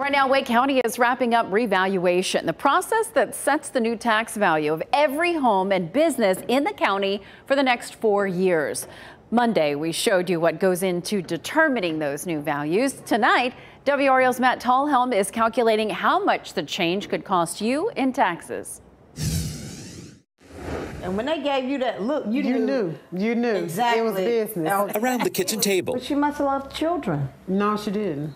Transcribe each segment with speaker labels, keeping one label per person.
Speaker 1: Right now, Wake County is wrapping up revaluation, the process that sets the new tax value of every home and business in the county for the next 4 years. Monday, we showed you what goes into determining those new values. Tonight, WRAL's Matt Tallhelm is calculating how much the change could cost you in taxes.
Speaker 2: And when they gave you that look, you knew.
Speaker 3: You knew.
Speaker 2: Exactly.
Speaker 3: It was business.
Speaker 4: Around the kitchen table.
Speaker 2: But she must have loved children.
Speaker 3: No, she didn't.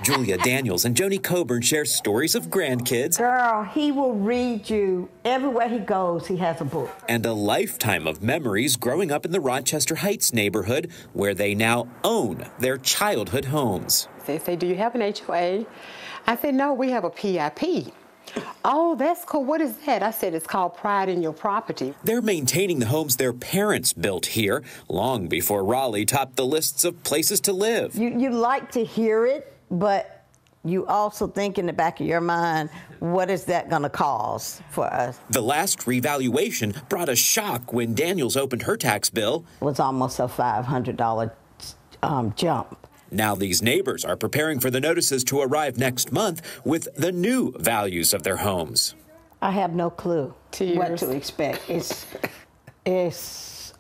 Speaker 4: Julia Daniels and Joni Coburn share stories of grandkids.
Speaker 2: Girl, he will read you. Everywhere he goes, he has a book.
Speaker 4: And a lifetime of memories growing up in the Rochester Heights neighborhood, where they now own their childhood homes.
Speaker 3: They say, do you have an HOA? I said, no, we have a PIP. Oh, that's cool. What is that? I said, it's called pride in your property.
Speaker 4: They're maintaining the homes their parents built here long before Raleigh topped the lists of places to live.
Speaker 2: You like to hear it, but you also think in the back of your mind, what is that going to cause for us?
Speaker 4: The last revaluation brought a shock when Daniels opened her tax bill.
Speaker 2: It was almost a $500 jump.
Speaker 4: Now these neighbors are preparing for the notices to arrive next month with the new values of their homes.
Speaker 2: I have no clue what to expect. It's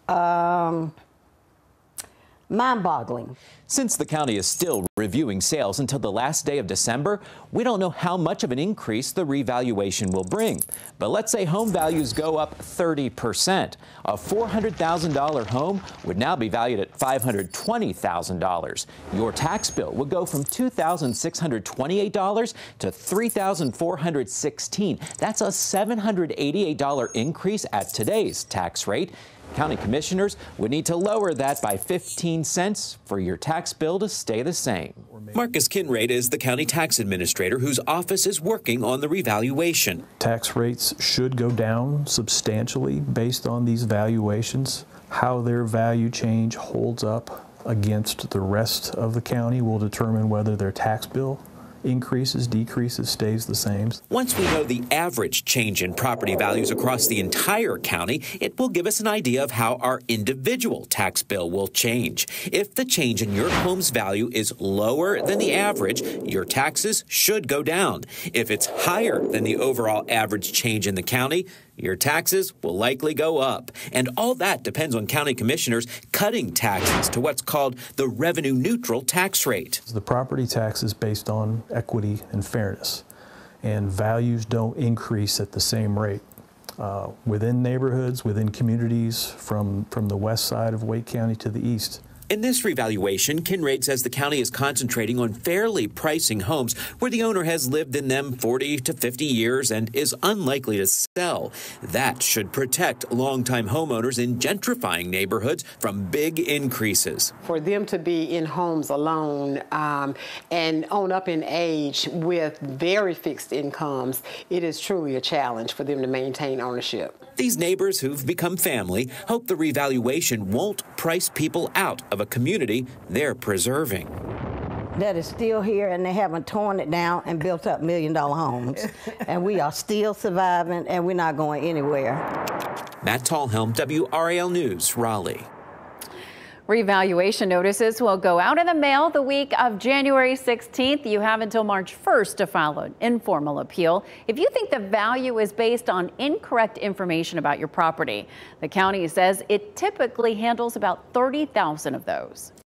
Speaker 2: mind-boggling.
Speaker 5: Since the county is still reviewing sales until the last day of December, we don't know how much of an increase the revaluation will bring. But let's say home values go up 30%. A $400,000 home would now be valued at $520,000. Your tax bill would go from $2,628 to $3,416. That's a $788 increase at today's tax rate. County commissioners would need to lower that by 15 cents for your tax bill to stay the same.
Speaker 4: Marcus Kinraid is the county tax administrator whose office is working on the revaluation.
Speaker 6: Tax rates should go down substantially based on these valuations. How their value change holds up against the rest of the county will determine whether their tax bill increases, decreases, stays the same.
Speaker 4: Once we know the average change in property values across the entire county, it will give us an idea of how our individual tax bill will change. If the change in your home's value is lower than the average, your taxes should go down. If it's higher than the overall average change in the county, your taxes will likely go up. And all that depends on county commissioners cutting taxes to what's called the revenue-neutral tax rate.
Speaker 6: The property tax is based on equity and fairness, and values don't increase at the same rate. Within neighborhoods, within communities, from the west side of Wake County to the east.
Speaker 4: In this revaluation, Kinraid says the county is concentrating on fairly pricing homes where the owner has lived in them 40 to 50 years and is unlikely to sell. That should protect longtime homeowners in gentrifying neighborhoods from big increases.
Speaker 3: For them to be in homes alone and on up in age with very fixed incomes, it is truly a challenge for them to maintain ownership.
Speaker 4: These neighbors who've become family hope the revaluation won't price people out of a community they're preserving.
Speaker 2: That is still here, and they haven't torn it down and built up million-dollar homes. And we are still surviving, and we're not going anywhere.
Speaker 4: Matt Tallhelm, WRAL News, Raleigh.
Speaker 1: Revaluation notices will go out in the mail the week of January 16th. You have until March 1st to file an informal appeal if you think the value is based on incorrect information about your property. The county says it typically handles about 30,000 of those.